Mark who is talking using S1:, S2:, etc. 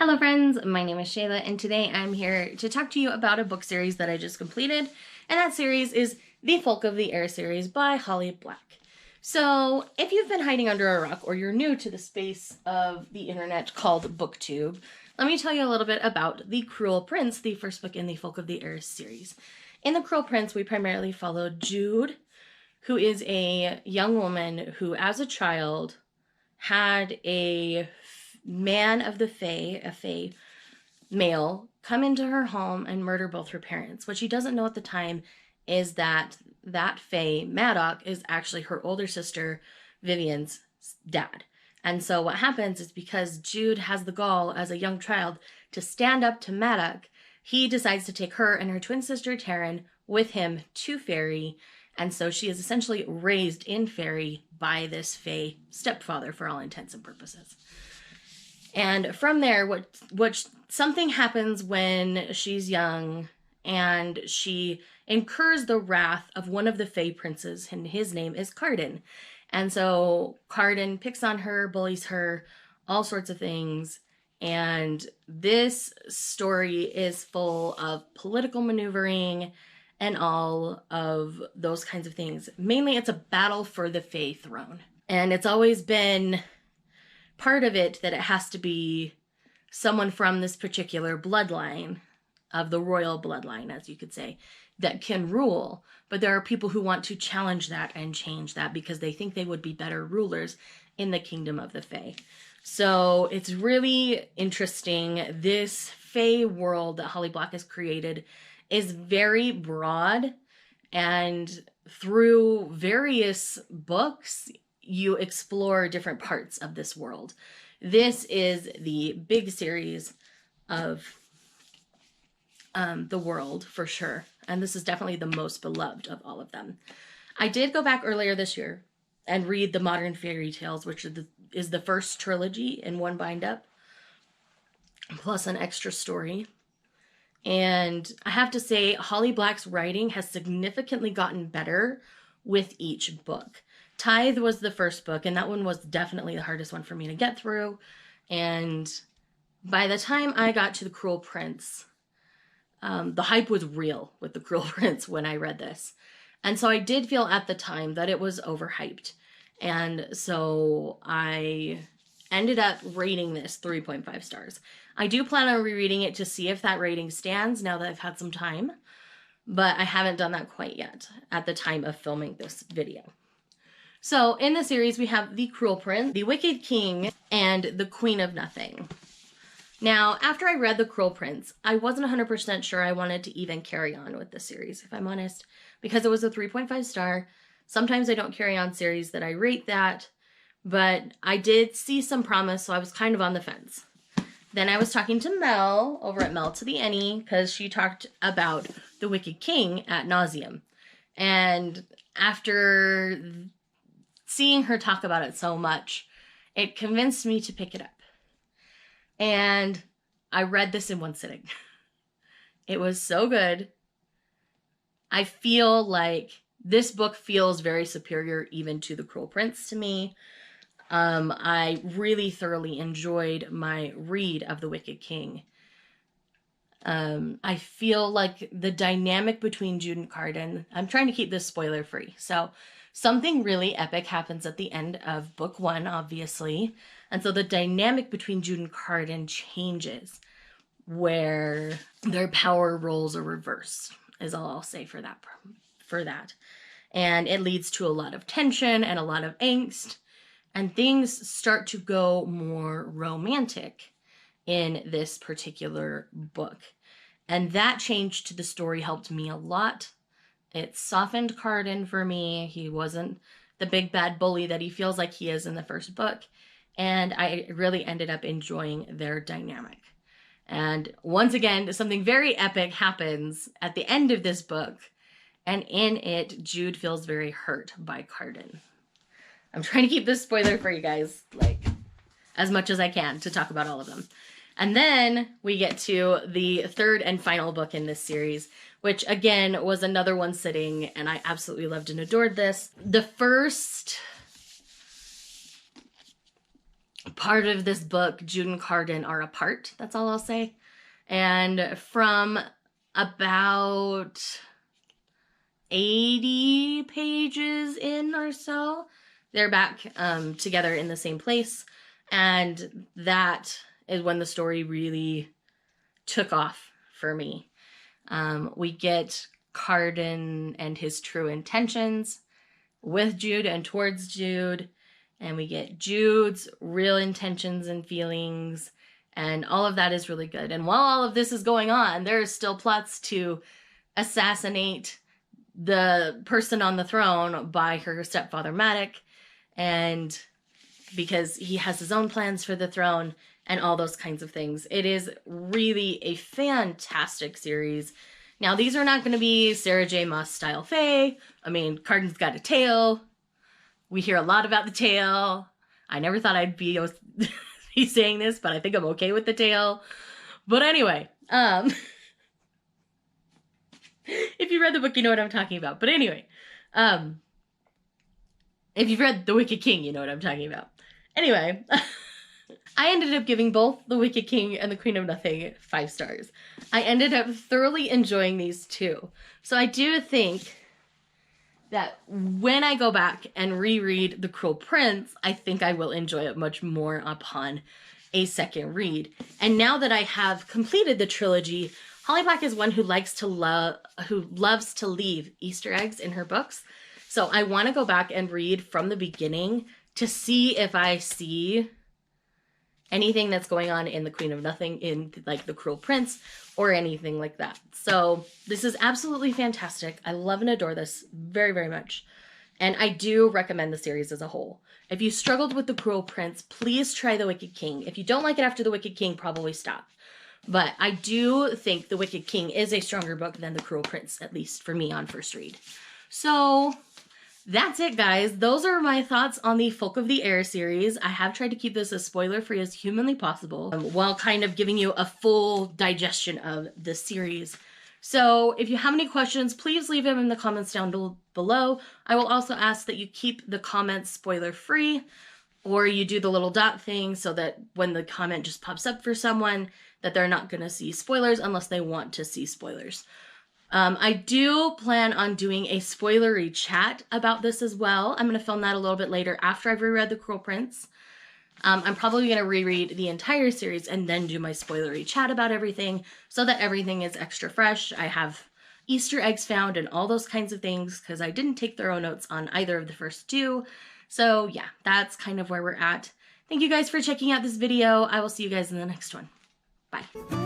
S1: Hello friends, my name is Shayla and today I'm here to talk to you about a book series that I just completed, and that series is The Folk of the Air series by Holly Black. So if you've been hiding under a rock or you're new to the space of the internet called BookTube, let me tell you a little bit about The Cruel Prince, the first book in the Folk of the Air series. In The Cruel Prince, we primarily follow Jude, who is a young woman who as a child had a man of the Fae, a Fae male, come into her home and murder both her parents. What she doesn't know at the time is that Fae, Maddox, is actually her older sister, Vivian's dad. And so what happens is because Jude has the gall as a young child to stand up to Maddox, he decides to take her and her twin sister, Taryn, with him to Fairy. And so she is essentially raised in Fairy by this Fae stepfather for all intents and purposes. And from there, something happens when she's young, and she incurs the wrath of one of the Fae princes, and his name is Cardan. And so Cardan picks on her, bullies her, all sorts of things. And this story is full of political maneuvering and all of those kinds of things. Mainly, it's a battle for the Fae throne. And it's always been part of it that it has to be someone from this particular bloodline, of the royal bloodline, as you could say, that can rule. But there are people who want to challenge that and change that because they think they would be better rulers in the kingdom of the Fae. So it's really interesting. This Fae world that Holly Black has created is very broad, and through various books, you explore different parts of this world. This is the big series of the world for sure. And this is definitely the most beloved of all of them. I did go back earlier this year and read the Modern Fairy Tales, which is the first trilogy in one bind up, plus an extra story. And I have to say, Holly Black's writing has significantly gotten better with each book. Tithe was the first book, and that one was definitely the hardest one for me to get through. And by the time I got to The Cruel Prince, the hype was real with The Cruel Prince when I read this. And so I did feel at the time that it was overhyped. And so I ended up rating this 3.5 stars. I do plan on rereading it to see if that rating stands now that I've had some time, but I haven't done that quite yet at the time of filming this video. So in the series, we have The Cruel Prince, The Wicked King, and The Queen of Nothing. Now, after I read The Cruel Prince, I wasn't 100% sure I wanted to even carry on with the series, if I'm honest, because it was a 3.5 star. Sometimes I don't carry on series that I rate that, but I did see some promise, so I was kind of on the fence. Then I was talking to Mel over at Mel to the Any, because she talked about The Wicked King ad nauseum. And after seeing her talk about it so much, it convinced me to pick it up. And I read this in one sitting. It was so good. I feel like this book feels very superior even to The Cruel Prince to me. I really thoroughly enjoyed my read of The Wicked King. I feel like the dynamic between Jude and Cardan, I'm trying to keep this spoiler free, so something really epic happens at the end of book one, obviously. And so the dynamic between Jude and Cardan changes, where their power roles are reversed, is all I'll say for that. And it leads to a lot of tension and a lot of angst, and things start to go more romantic in this particular book. And that change to the story helped me a lot. It softened Cardan for me. He wasn't the big bad bully that he feels like he is in the first book. And I really ended up enjoying their dynamic. And once again, something very epic happens at the end of this book. And in it, Jude feels very hurt by Cardan. I'm trying to keep this spoiler for you guys, like, as much as I can to talk about all of them. And then we get to the third and final book in this series, which again was another one sitting, and I absolutely loved and adored this. The first part of this book, Jude and Cardan are apart. That's all I'll say. And from about 80 pages in or so, they're back together in the same place. And that is when the story really took off for me. We get Cardan and his true intentions with Jude and towards Jude. And we get Jude's real intentions and feelings. And all of that is really good. And while all of this is going on, there are still plots to assassinate the person on the throne by her stepfather Madoc. And because he has his own plans for the throne and all those kinds of things. It is really a fantastic series. Now, these are not going to be Sarah J. Maas style fae. I mean, Cardan's got a tail. We hear a lot about the tail. I never thought I'd be saying this, but I think I'm okay with the tail. But anyway, if you read the book, you know what I'm talking about. But anyway, if you've read The Wicked King, you know what I'm talking about. Anyway, I ended up giving both The Wicked King and The Queen of Nothing 5 stars. I ended up thoroughly enjoying these two. So I do think that when I go back and reread The Cruel Prince, I think I will enjoy it much more upon a second read. And now that I have completed the trilogy, Holly Black is one who loves to leave Easter eggs in her books. So I want to go back and read from the beginning to see if I see anything that's going on in The Queen of Nothing, in like The Cruel Prince, or anything like that. So this is absolutely fantastic. I love and adore this very, very much. And I do recommend the series as a whole. If you struggled with The Cruel Prince, please try The Wicked King. If you don't like it after The Wicked King, probably stop. But I do think The Wicked King is a stronger book than The Cruel Prince, at least for me on first read. So that's it, guys. Those are my thoughts on the Folk of the Air series. I have tried to keep this as spoiler-free as humanly possible, while kind of giving you a full digestion of the series. So if you have any questions, please leave them in the comments down below. I will also ask that you keep the comments spoiler-free, or you do the little dot thing so that when the comment just pops up for someone, that they're not going to see spoilers unless they want to see spoilers. I do plan on doing a spoilery chat about this as well. I'm going to film that a little bit later after I've reread The Cruel Prince. I'm probably going to reread the entire series and then do my spoilery chat about everything so that everything is extra fresh. I have Easter eggs found and all those kinds of things because I didn't take thorough notes on either of the first two. So yeah, that's kind of where we're at. Thank you guys for checking out this video. I will see you guys in the next one. Bye.